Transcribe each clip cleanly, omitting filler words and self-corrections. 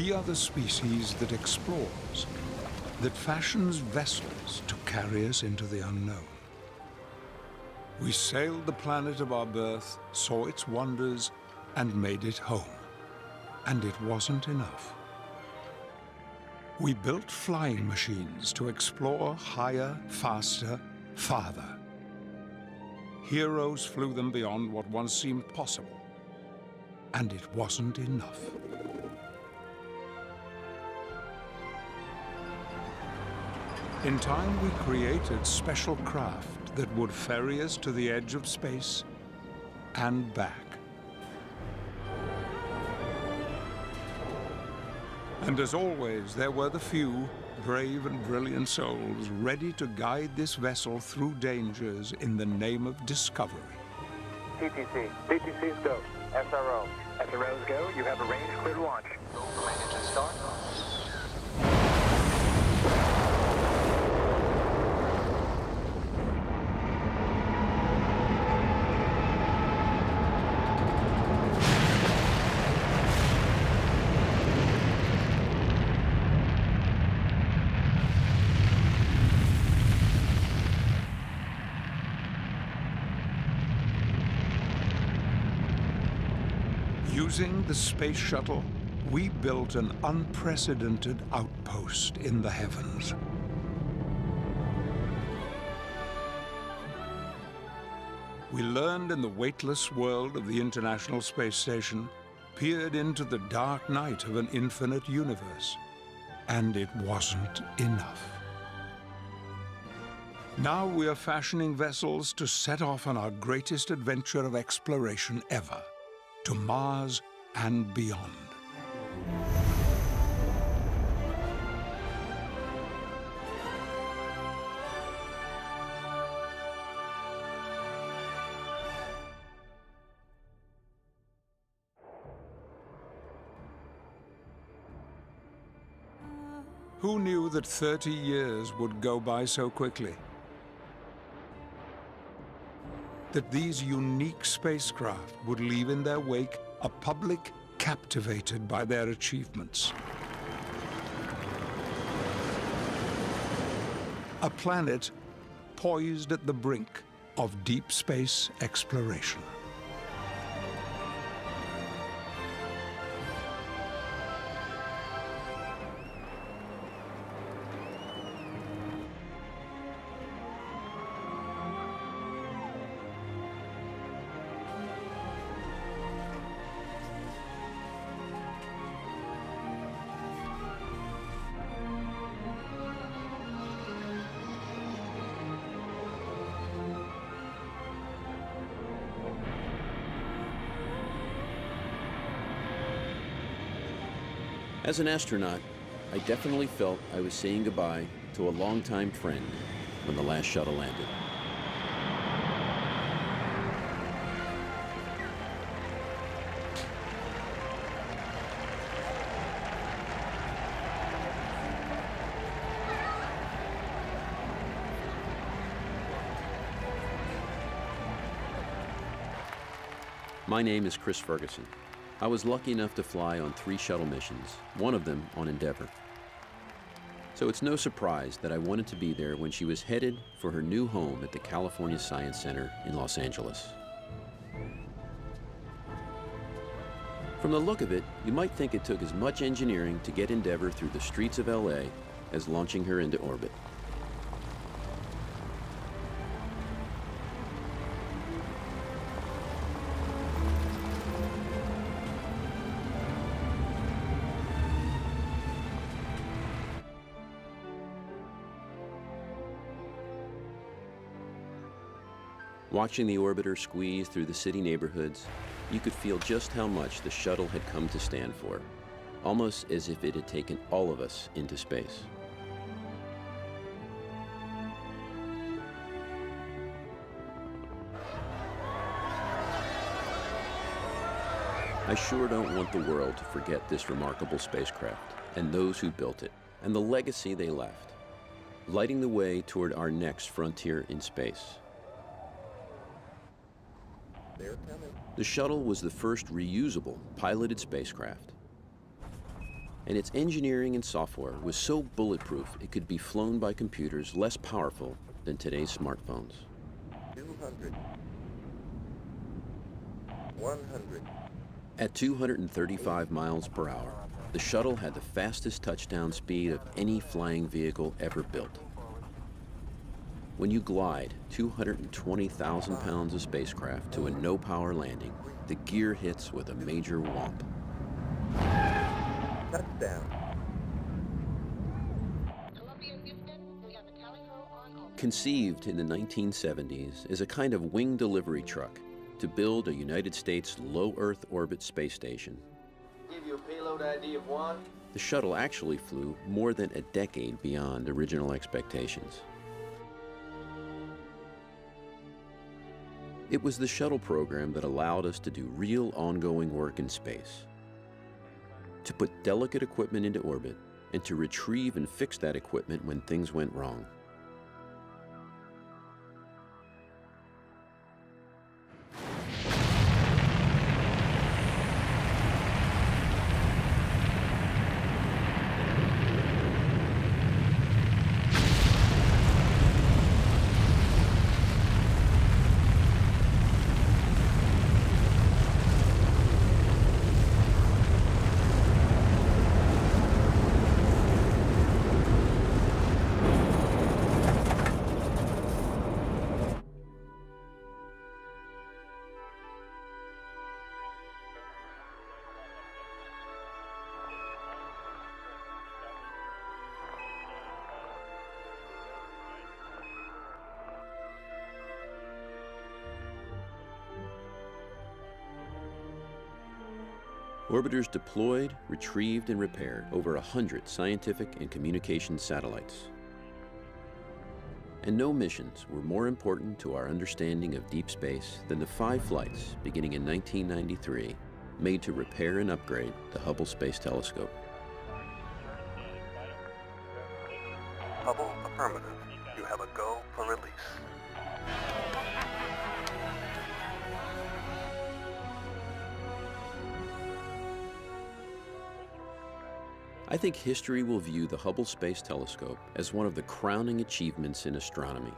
We are the species that explores, that fashions vessels to carry us into the unknown. We sailed the planet of our birth, saw its wonders, and made it home. And it wasn't enough. We built flying machines to explore higher, faster, farther. Heroes flew them beyond what once seemed possible. And it wasn't enough. In time, we created special craft that would ferry us to the edge of space and back. And as always, there were the few brave and brilliant souls ready to guide this vessel through dangers in the name of discovery. TTC. TTC's go. SRO. SRO's go. You have a range clear to launch. Main engine start. Using the space shuttle, we built an unprecedented outpost in the heavens. We learned in the weightless world of the International Space Station, peered into the dark night of an infinite universe, and it wasn't enough. Now we are fashioning vessels to set off on our greatest adventure of exploration ever, to Mars and beyond. Who knew that 30 years would go by so quickly? That these unique spacecraft would leave in their wake a public captivated by their achievements. A planet poised at the brink of deep space exploration. As an astronaut, I definitely felt I was saying goodbye to a longtime friend when the last shuttle landed. My name is Chris Ferguson. I was lucky enough to fly on 3 shuttle missions, one of them on Endeavour. So it's no surprise that I wanted to be there when she was headed for her new home at the California Science Center in Los Angeles. From the look of it, you might think it took as much engineering to get Endeavour through the streets of LA as launching her into orbit. Watching the orbiter squeeze through the city neighborhoods, you could feel just how much the shuttle had come to stand for, almost as if it had taken all of us into space. I sure don't want the world to forget this remarkable spacecraft and those who built it, and the legacy they left, lighting the way toward our next frontier in space. The shuttle was the first reusable piloted spacecraft. And its engineering and software was so bulletproof it could be flown by computers less powerful than today's smartphones. 200. 100. At 235 miles per hour, the shuttle had the fastest touchdown speed of any flying vehicle ever built. When you glide 220,000 pounds of spacecraft to a no-power landing, the gear hits with a major whomp. Touchdown. Conceived in the 1970s as a kind of wing delivery truck to build a United States low Earth orbit space station, Give you a payload ID of 1. the shuttle actually flew more than a decade beyond original expectations. It was the shuttle program that allowed us to do real ongoing work in space, to put delicate equipment into orbit, and to retrieve and fix that equipment when things went wrong. Orbiters deployed, retrieved, and repaired over 100 scientific and communication satellites. And no missions were more important to our understanding of deep space than the 5 flights beginning in 1993 made to repair and upgrade the Hubble Space Telescope. Hubble affirmative. You have a go for release. I think history will view the Hubble Space Telescope as one of the crowning achievements in astronomy.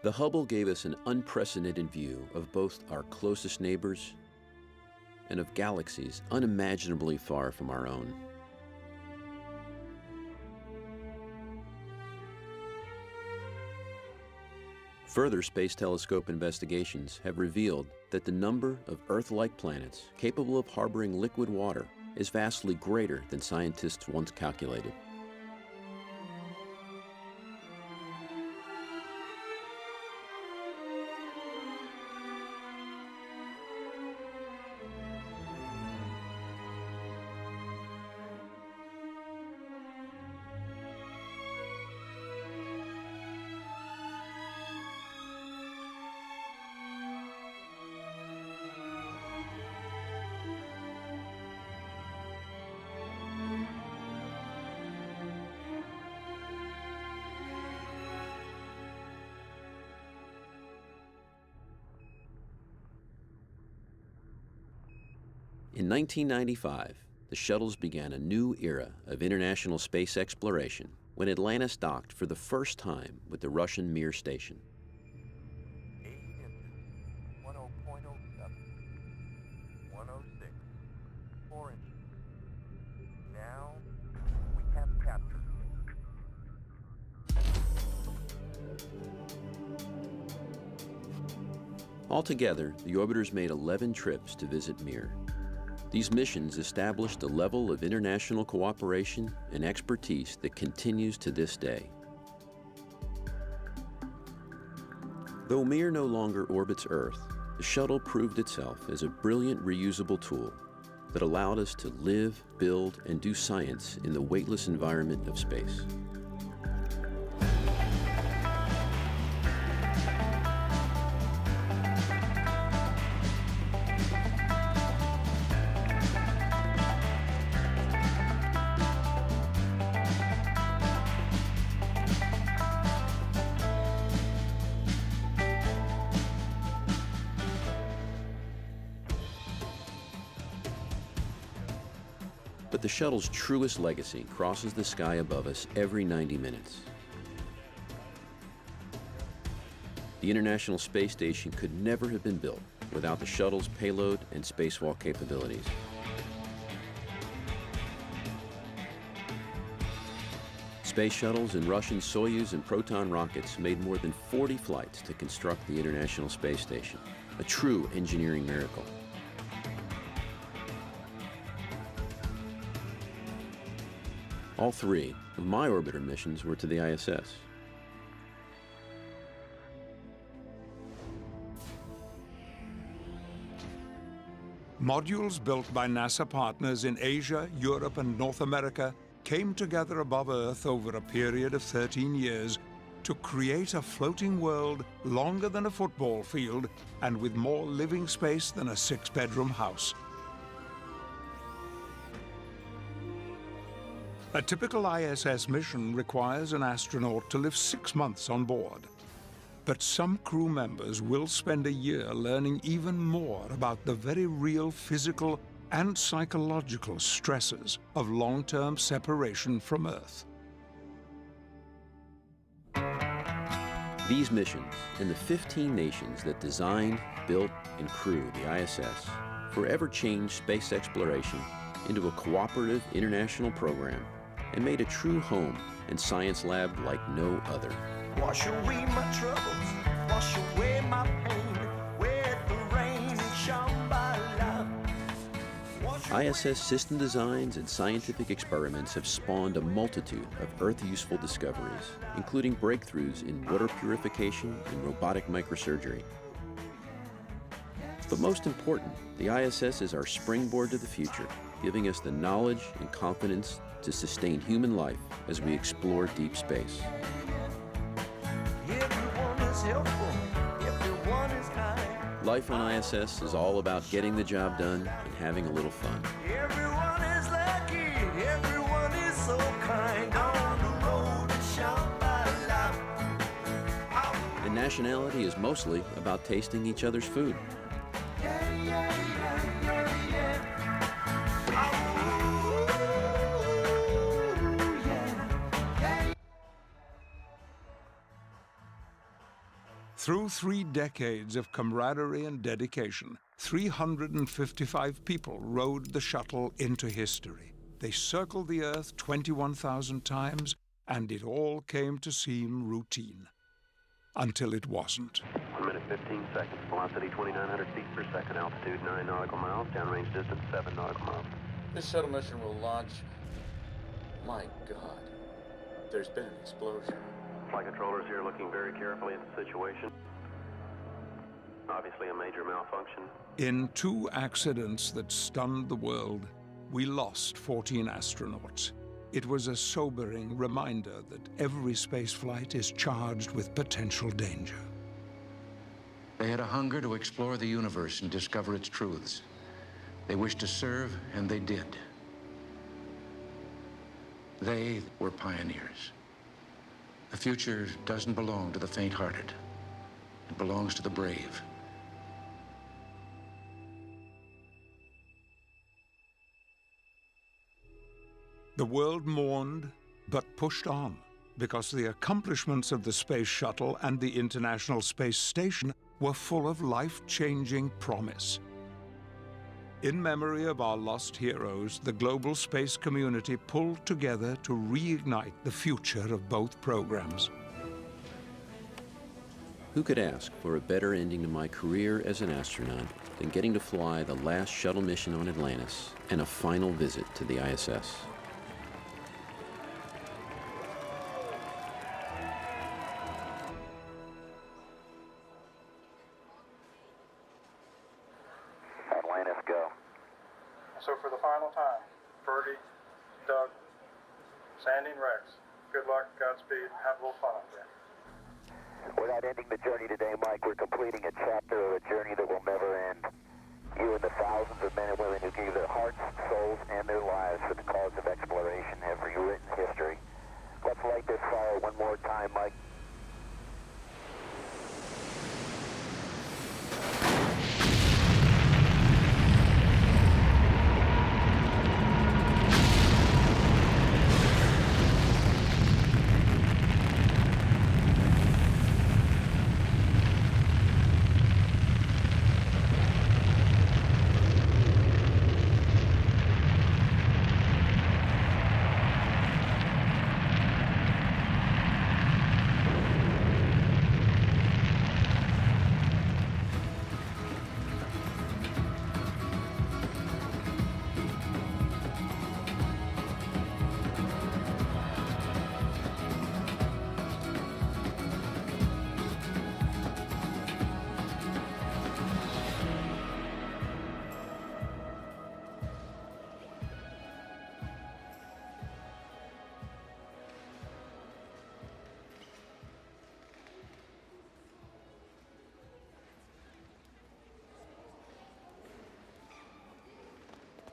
The Hubble gave us an unprecedented view of both our closest neighbors and of galaxies unimaginably far from our own. Further space telescope investigations have revealed that the number of Earth-like planets capable of harboring liquid water is vastly greater than scientists once calculated. In 1995, the shuttles began a new era of international space exploration when Atlantis docked for the first time with the Russian Mir station. 8 inches. 10.07. 106. 4 inches. Now we have captured. Altogether, the orbiters made 11 trips to visit Mir. These missions established a level of international cooperation and expertise that continues to this day. Though Mir no longer orbits Earth, the shuttle proved itself as a brilliant reusable tool that allowed us to live, build, and do science in the weightless environment of space. the shuttle's truest legacy crosses the sky above us every 90 minutes. The International Space Station could never have been built without the shuttle's payload and spacewalk capabilities. Space shuttles and Russian Soyuz and Proton rockets made more than 40 flights to construct the International Space Station, a true engineering miracle. All three of my orbiter missions were to the ISS. Modules built by NASA partners in Asia, Europe, and North America came together above Earth over a period of 13 years to create a floating world longer than a football field and with more living space than a 6-bedroom house. A typical ISS mission requires an astronaut to live 6 months on board. But some crew members will spend a year learning even more about the very real physical and psychological stresses of long-term separation from Earth. These missions and the 15 nations that designed, built, and crewed the ISS forever changed space exploration into a cooperative international program and made a true home and science lab like no other. Wash away my troubles, wash away my pain, with the rain and Shambhala. ISS system designs and scientific experiments have spawned a multitude of Earth-useful discoveries, including breakthroughs in water purification and robotic microsurgery. But most important, the ISS is our springboard to the future, giving us the knowledge and confidence to sustain human life as we explore deep space. Everyone is helpful, everyone is kind. Life on ISS is all about getting the job done and having a little fun. Everyone is lucky, everyone is so kind. On the road to Shambhala. And nationality is mostly about tasting each other's food. Through 3 decades of camaraderie and dedication, 355 people rode the shuttle into history. They circled the Earth 21,000 times, and it all came to seem routine. Until it wasn't. 1 minute 15 seconds. Velocity 2,900 feet per second. Altitude 9 nautical miles. Downrange distance 7 nautical miles. This shuttle mission will launch. My God, there's been an explosion. Flight controllers here looking very carefully at the situation. Obviously a major malfunction. In 2 accidents that stunned the world, we lost 14 astronauts. It was a sobering reminder that every spaceflight is charged with potential danger. They had a hunger to explore the universe and discover its truths. They wished to serve, and they did. They were pioneers. The future doesn't belong to the faint-hearted. It belongs to the brave. The world mourned, but pushed on, because the accomplishments of the Space Shuttle and the International Space Station were full of life-changing promise. In memory of our lost heroes, the global space community pulled together to reignite the future of both programs. Who could ask for a better ending to my career as an astronaut than getting to fly the last shuttle mission on Atlantis and a final visit to the ISS? Atlantis, go. So for the final time, Fergie, Doug, Sandy, and Rex, good luck, Godspeed, have a little fun up there. Without ending the journey today, Mike, we're completing a chapter of a journey that will never end. You and the thousands of men and women who gave their hearts, souls, and their lives for the cause of exploration have rewritten history. Let's light this fire one more time, Mike.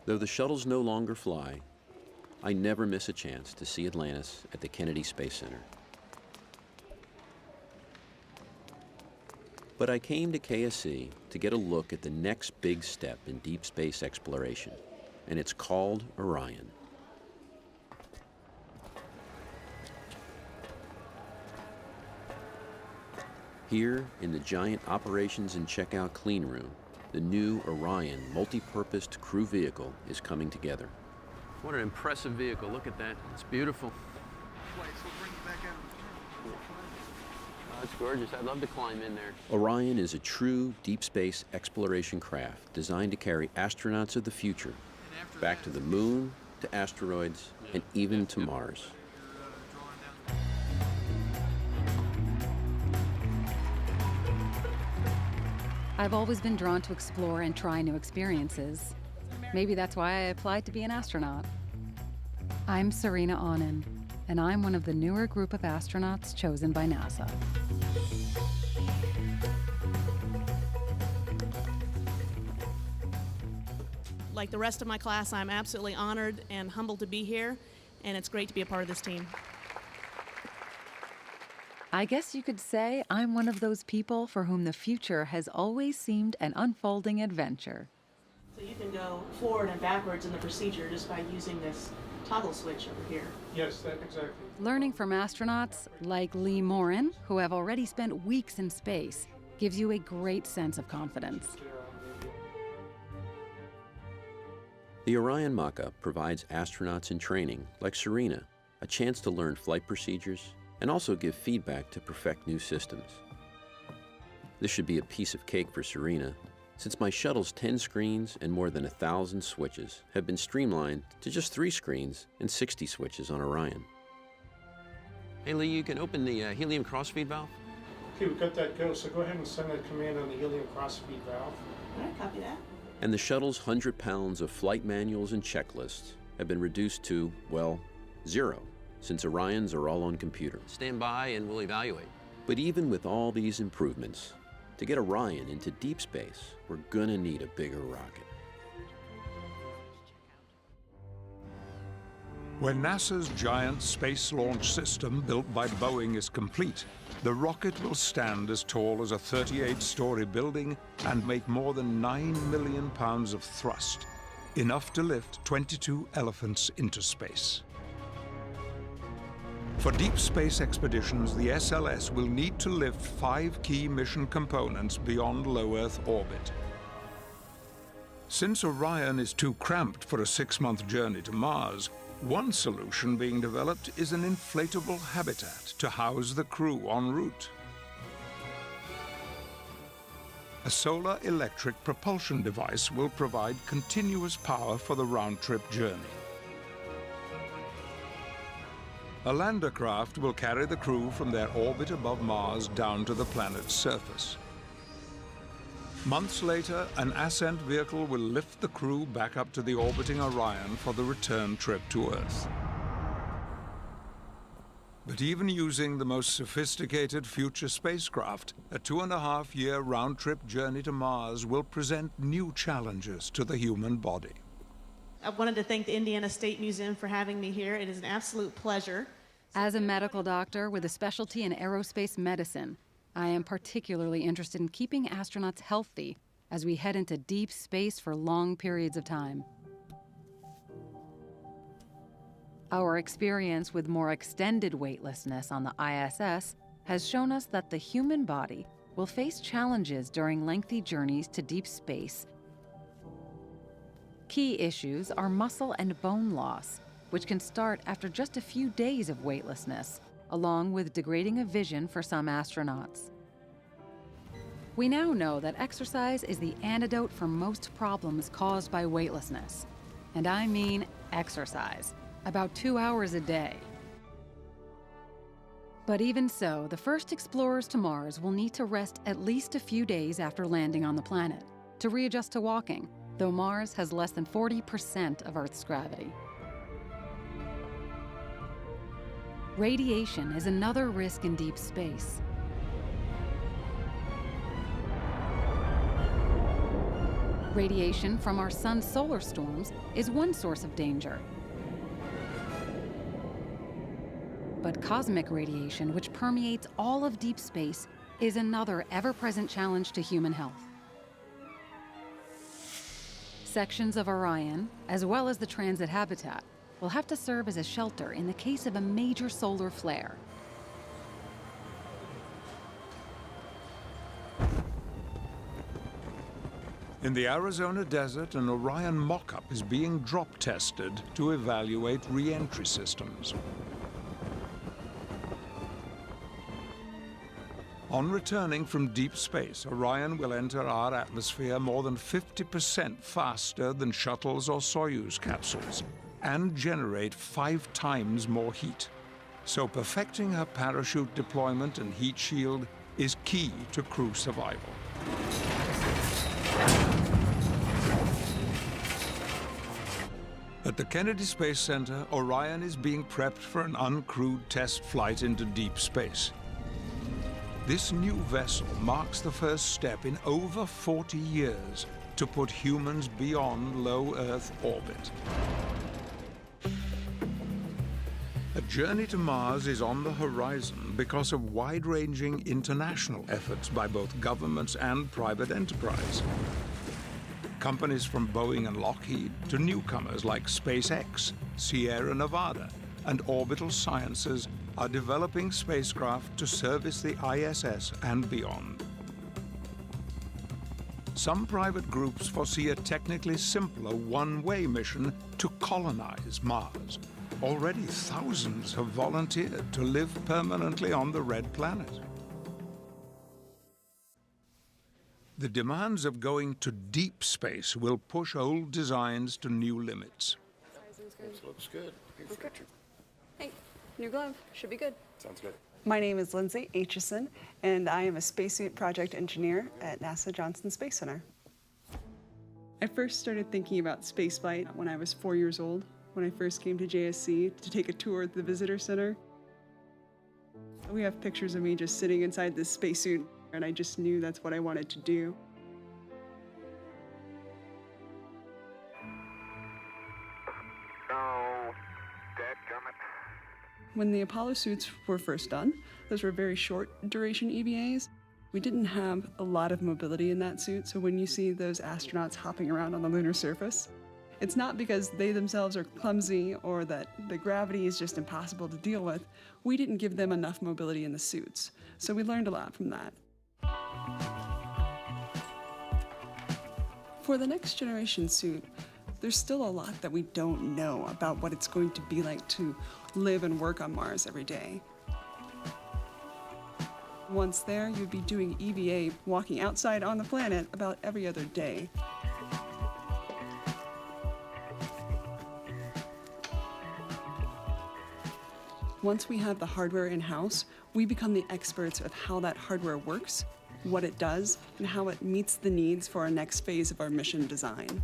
Though the shuttles no longer fly, I never miss a chance to see Atlantis at the Kennedy Space Center. But I came to KSC to get a look at the next big step in deep space exploration, and it's called Orion. Here, in the giant operations and checkout clean room, the new Orion multi-purposed crew vehicle is coming together. What an impressive vehicle. Look at that. It's beautiful. Oh, it's gorgeous. I'd love to climb in there. Orion is a true deep space exploration craft designed to carry astronauts of the future back to the moon, to asteroids, and even to Mars. I've always been drawn to explore and try new experiences. Maybe that's why I applied to be an astronaut. I'm Serena Aughnan, and I'm one of the newer group of astronauts chosen by NASA. Like the rest of my class, I'm absolutely honored and humbled to be here, and it's great to be a part of this team. I guess you could say I'm one of those people for whom the future has always seemed an unfolding adventure. So you can go forward and backwards in the procedure just by using this toggle switch over here. Yes, that exactly. Learning from astronauts like Lee Morin, who have already spent weeks in space, gives you a great sense of confidence. The Orion mock-up provides astronauts in training, like Serena, a chance to learn flight procedures and also give feedback to perfect new systems. This should be a piece of cake for Serena, since my shuttle's 10 screens and more than 1,000 switches have been streamlined to just 3 screens and 60 switches on Orion. Hey Lee, you can open the helium crossfeed valve? Okay, we've got that go, so go ahead and send that command on the helium crossfeed valve. All right, copy that. And the shuttle's 100 pounds of flight manuals and checklists have been reduced to, well, 0, since Orions are all on computer. Stand by and we'll evaluate. But even with all these improvements, to get Orion into deep space, we're gonna need a bigger rocket. When NASA's giant space launch system built by Boeing is complete, the rocket will stand as tall as a 38-story building and make more than 9 million pounds of thrust, enough to lift 22 elephants into space. For deep space expeditions, the SLS will need to lift 5 key mission components beyond low Earth orbit. Since Orion is too cramped for a 6-month journey to Mars, one solution being developed is an inflatable habitat to house the crew en route. A solar electric propulsion device will provide continuous power for the round-trip journey. A lander craft will carry the crew from their orbit above Mars down to the planet's surface. Months later, an ascent vehicle will lift the crew back up to the orbiting Orion for the return trip to Earth. But even using the most sophisticated future spacecraft, a 2.5-year round-trip journey to Mars will present new challenges to the human body. I wanted to thank the Indiana State Museum for having me here. It is an absolute pleasure. As a medical doctor with a specialty in aerospace medicine, I am particularly interested in keeping astronauts healthy as we head into deep space for long periods of time. Our experience with more extended weightlessness on the ISS has shown us that the human body will face challenges during lengthy journeys to deep space. Key issues are muscle and bone loss, which can start after just a few days of weightlessness, along with degrading of vision for some astronauts. We now know that exercise is the antidote for most problems caused by weightlessness. And I mean exercise, about 2 hours a day. But even so, the first explorers to Mars will need to rest at least a few days after landing on the planet to readjust to walking, though Mars has less than 40% of Earth's gravity. Radiation is another risk in deep space. Radiation from our sun's solar storms is one source of danger. But cosmic radiation, which permeates all of deep space, is another ever-present challenge to human health. Sections of Orion, as well as the transit habitat, will have to serve as a shelter in the case of a major solar flare. In the Arizona desert, an Orion mock-up is being drop-tested to evaluate re-entry systems. On returning from deep space, Orion will enter our atmosphere more than 50% faster than shuttles or Soyuz capsules, and generate 5 times more heat. So perfecting her parachute deployment and heat shield is key to crew survival. At the Kennedy Space Center, Orion is being prepped for an uncrewed test flight into deep space. This new vessel marks the first step in over 40 years to put humans beyond low Earth orbit. A journey to Mars is on the horizon because of wide-ranging international efforts by both governments and private enterprise. Companies from Boeing and Lockheed to newcomers like SpaceX, Sierra Nevada, and Orbital Sciences are developing spacecraft to service the ISS and beyond. Some private groups foresee a technically simpler one-way mission to colonize Mars. Already thousands have volunteered to live permanently on the Red Planet. The demands of going to deep space will push old designs to new limits. This looks good. Okay. Hey, new glove. Should be good. Sounds good. My name is Lindsay Aitchison, and I am a spacesuit project engineer at NASA Johnson Space Center. I first started thinking about spaceflight when I was 4 years old, when I first came to JSC to take a tour at the visitor center. We have pictures of me just sitting inside this spacesuit, and I just knew that's what I wanted to do. When the Apollo suits were first done, those were very short duration EVAs. We didn't have a lot of mobility in that suit, so when you see those astronauts hopping around on the lunar surface, it's not because they themselves are clumsy or that the gravity is just impossible to deal with. We didn't give them enough mobility in the suits, so we learned a lot from that. For the next generation suit, there's still a lot that we don't know about what it's going to be like to live and work on Mars every day. Once there, you'd be doing EVA, walking outside on the planet about every other day. Once we have the hardware in-house, we become the experts of how that hardware works, what it does, and how it meets the needs for our next phase of our mission design.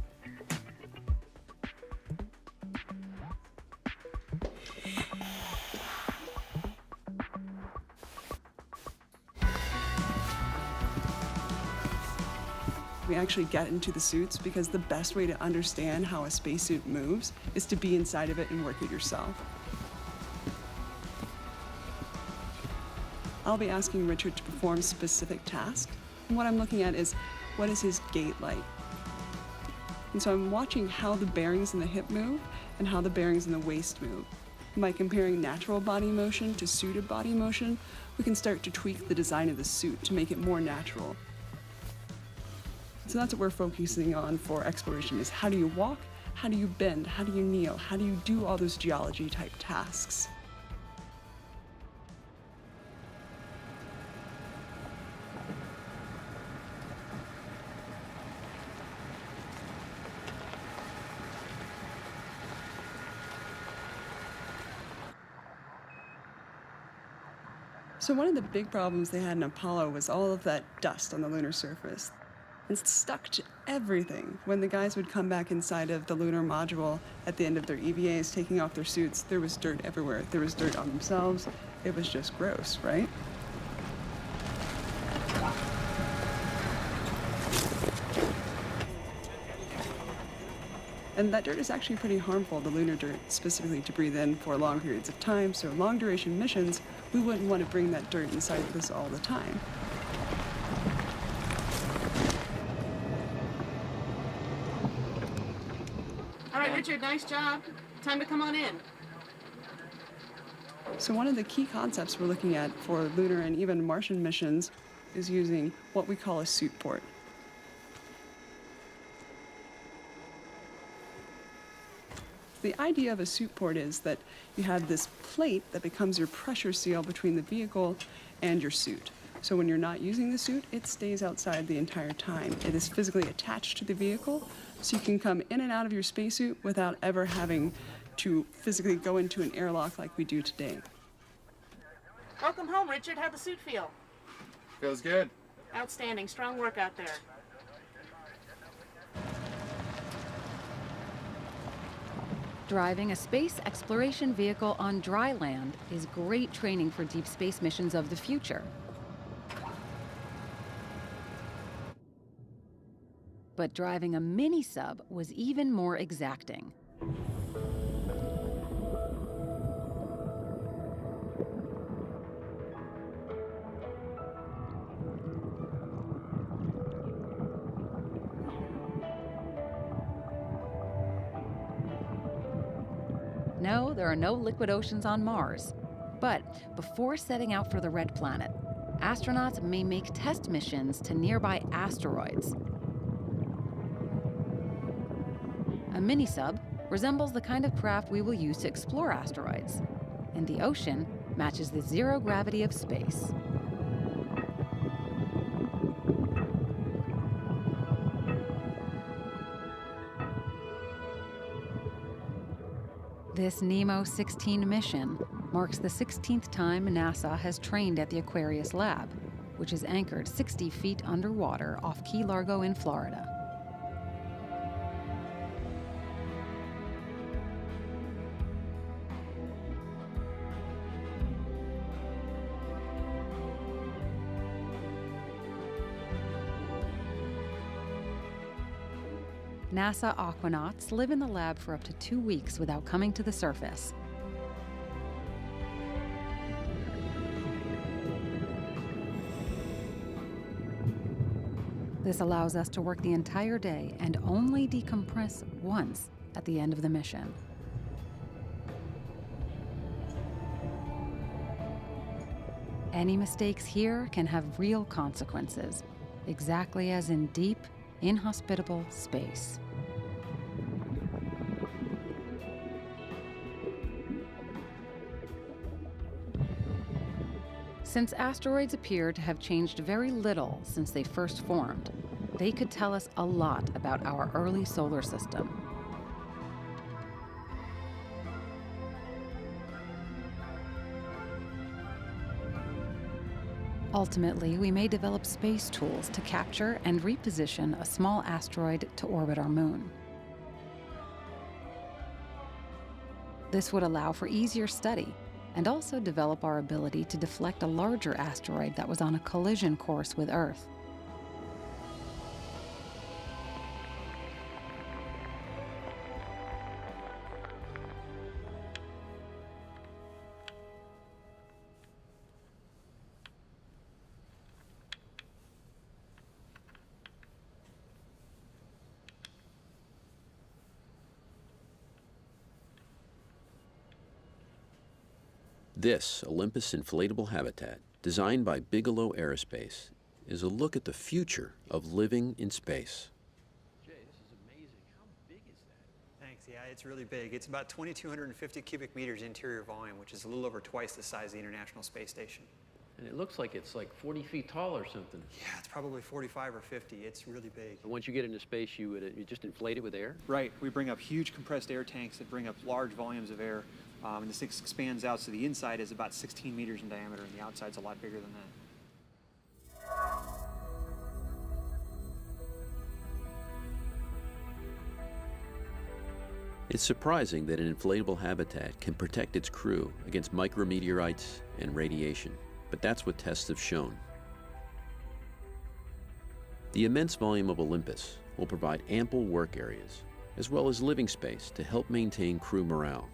We actually get into the suits because the best way to understand how a spacesuit moves is to be inside of it and work it yourself. I'll be asking Richard to perform specific tasks, and what I'm looking at is, what is his gait like? And so I'm watching how the bearings in the hip move and how the bearings in the waist move. And by comparing natural body motion to suited body motion, we can start to tweak the design of the suit to make it more natural. So that's what we're focusing on for exploration, is how do you walk, how do you bend, how do you kneel, how do you do all those geology type tasks? So one of the big problems they had in Apollo was all of that dust on the lunar surface. It stuck to everything. When the guys would come back inside of the lunar module at the end of their EVAs, taking off their suits, there was dirt everywhere. There was dirt on themselves. It was just gross, right? And that dirt is actually pretty harmful, the lunar dirt, specifically to breathe in for long periods of time. So long duration missions, we wouldn't want to bring that dirt inside of us all the time. All right, Richard, nice job. Time to come on in. So one of the key concepts we're looking at for lunar and even Martian missions is using what we call a suit port. The idea of a suit port is that you have this plate that becomes your pressure seal between the vehicle and your suit. So when you're not using the suit, it stays outside the entire time. It is physically attached to the vehicle, so you can come in and out of your spacesuit without ever having to physically go into an airlock like we do today. Welcome home, Richard. How'd the suit feel? Feels good. Outstanding. Strong work out there. Driving a space exploration vehicle on dry land is great training for deep space missions of the future. But driving a mini-sub was even more exacting. No, there are no liquid oceans on Mars. But before setting out for the Red Planet, astronauts may make test missions to nearby asteroids. A mini-sub resembles the kind of craft we will use to explore asteroids, and the ocean matches the zero gravity of space. This NEMO 16 mission marks the 16th time NASA has trained at the Aquarius Lab, which is anchored 60 feet underwater off Key Largo in Florida. NASA aquanauts live in the lab for up to 2 weeks without coming to the surface. This allows us to work the entire day and only decompress once at the end of the mission. Any mistakes here can have real consequences, exactly as in deep, inhospitable space. Since asteroids appear to have changed very little since they first formed, they could tell us a lot about our early solar system. Ultimately, we may develop space tools to capture and reposition a small asteroid to orbit our moon. This would allow for easier study and also develop our ability to deflect a larger asteroid that was on a collision course with Earth. This Olympus inflatable habitat, designed by Bigelow Aerospace, is a look at the future of living in space. Jay, this is amazing. How big is that? Thanks. Yeah, it's really big. It's about 2,250 cubic meters interior volume, which is a little over twice the size of the International Space Station. And it looks like it's like 40 feet tall or something. Yeah, it's probably 45 or 50. It's really big. And once you get into space, you just inflate it with air? Right. We bring up huge compressed air tanks that bring up large volumes of air. And this expands out, so the inside is about 16 meters in diameter, and the outside's a lot bigger than that. It's surprising that an inflatable habitat can protect its crew against micrometeorites and radiation, but that's what tests have shown. The immense volume of Olympus will provide ample work areas, as well as living space to help maintain crew morale.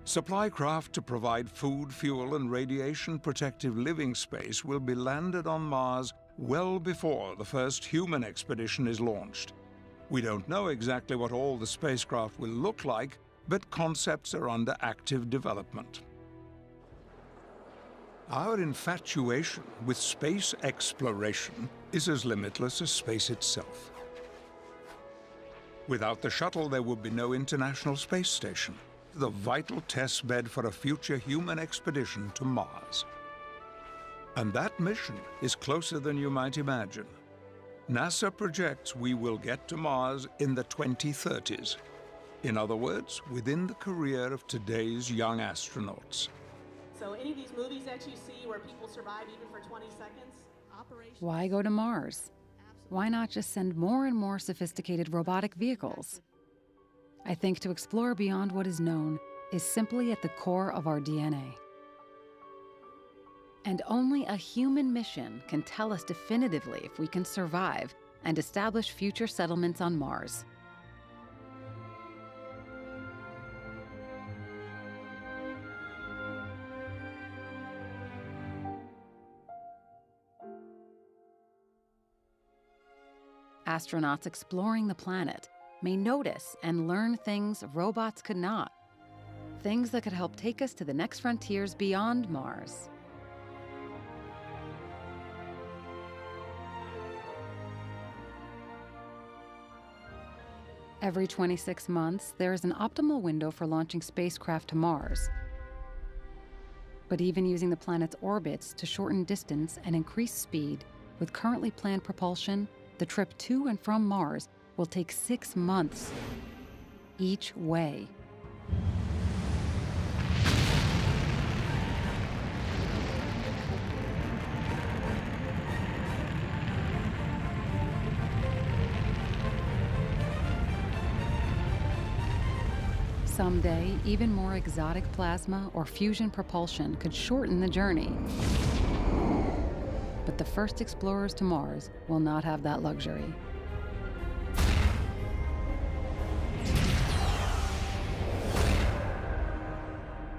Supply craft to provide food, fuel, and radiation-protective living space will be landed on Mars well before the first human expedition is launched. We don't know exactly what all the spacecraft will look like, but concepts are under active development. Our infatuation with space exploration is as limitless as space itself. Without the shuttle, there would be no International Space Station, the vital test bed for a future human expedition to Mars. And that mission is closer than you might imagine. NASA projects we will get to Mars in the 2030s. In other words, within the career of today's young astronauts. So any of these movies that you see where people survive even for 20 seconds, Operation... Why go to Mars? Why not just send more and more sophisticated robotic vehicles? I think to explore beyond what is known is simply at the core of our DNA. And only a human mission can tell us definitively if we can survive and establish future settlements on Mars. Astronauts exploring the planet may notice and learn things robots could not. Things that could help take us to the next frontiers beyond Mars. Every 26 months, there is an optimal window for launching spacecraft to Mars. But even using the planet's orbits to shorten distance and increase speed, with currently planned propulsion, the trip to and from Mars will take 6 months each way. Someday, even more exotic plasma or fusion propulsion could shorten the journey. But the first explorers to Mars will not have that luxury.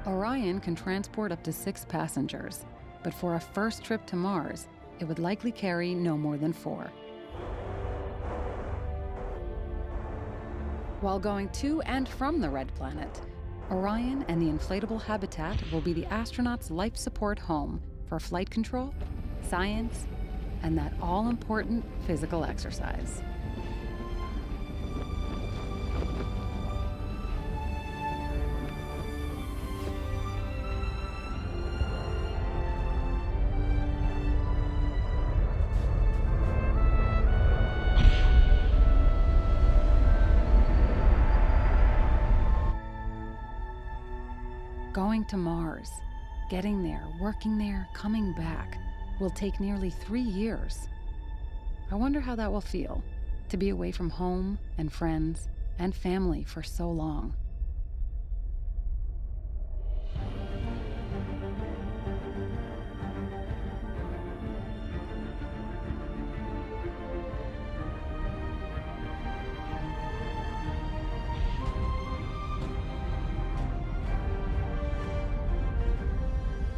Orion can transport up to 6 passengers, but for a first trip to Mars, it would likely carry no more than 4. While going to and from the Red Planet, Orion and the inflatable habitat will be the astronauts' life support home for flight control, science, and that all-important physical exercise. Going to Mars, getting there, working there, coming back, will take nearly 3 years. I wonder how that will feel, to be away from home and friends and family for so long.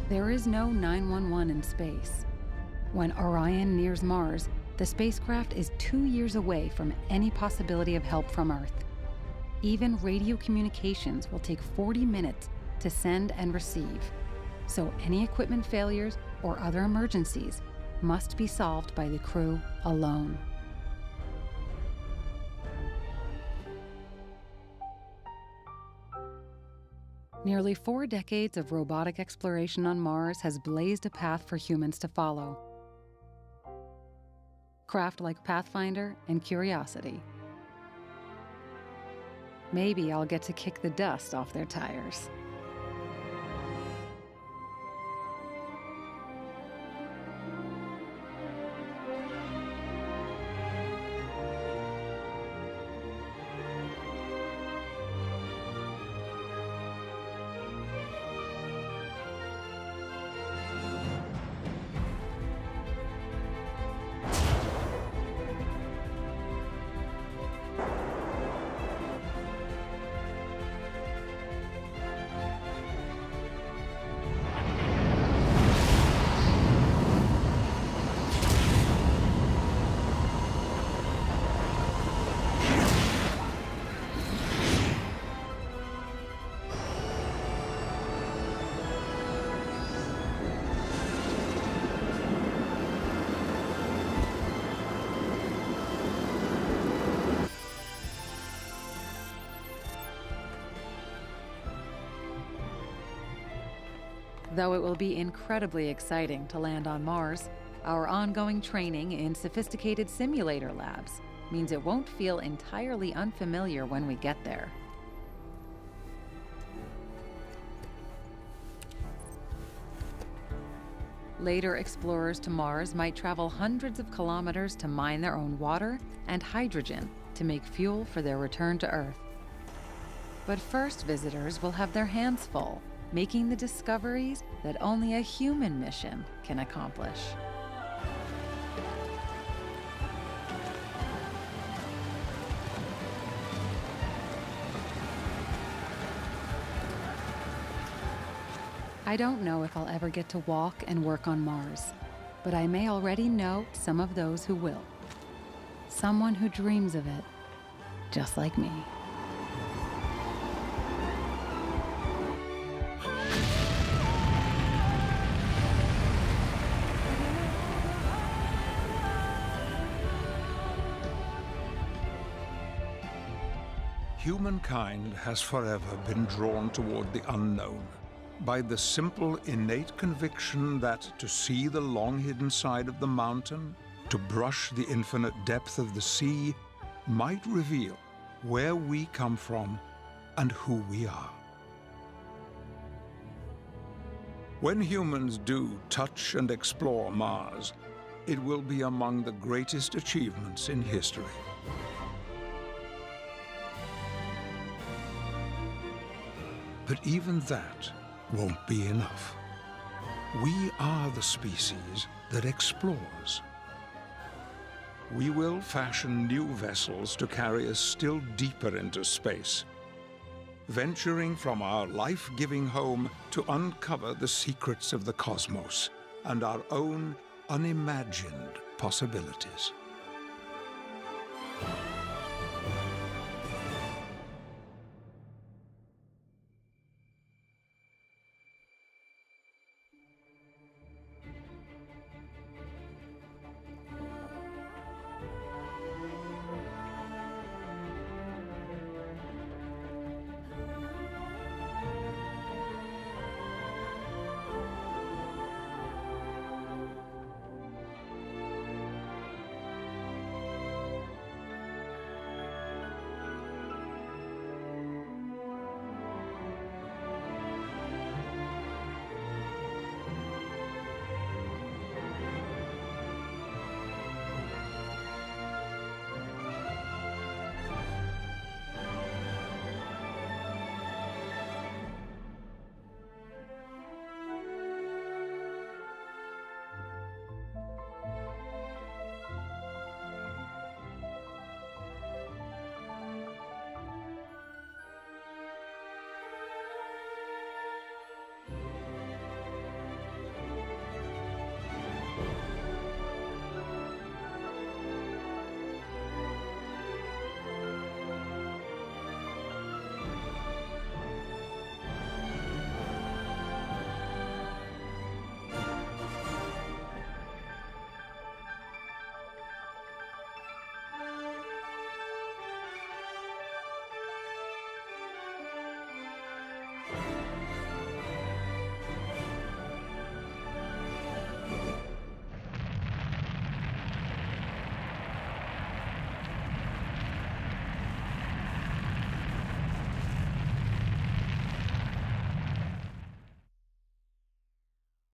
There is no 911 in space. When Orion nears Mars, the spacecraft is 2 years away from any possibility of help from Earth. Even radio communications will take 40 minutes to send and receive, so any equipment failures or other emergencies must be solved by the crew alone. Nearly 4 decades of robotic exploration on Mars has blazed a path for humans to follow. Craft like Pathfinder and Curiosity. Maybe I'll get to kick the dust off their tires. Though it will be incredibly exciting to land on Mars, our ongoing training in sophisticated simulator labs means it won't feel entirely unfamiliar when we get there. Later explorers to Mars might travel hundreds of kilometers to mine their own water and hydrogen to make fuel for their return to Earth. But first visitors will have their hands full, making the discoveries that only a human mission can accomplish. I don't know if I'll ever get to walk and work on Mars, but I may already know some of those who will. Someone who dreams of it, just like me. Humankind has forever been drawn toward the unknown by the simple innate conviction that to see the long-hidden side of the mountain, to brush the infinite depth of the sea, might reveal where we come from and who we are. When humans do touch and explore Mars, it will be among the greatest achievements in history. But even that won't be enough. We are the species that explores. We will fashion new vessels to carry us still deeper into space, venturing from our life-giving home to uncover the secrets of the cosmos and our own unimagined possibilities.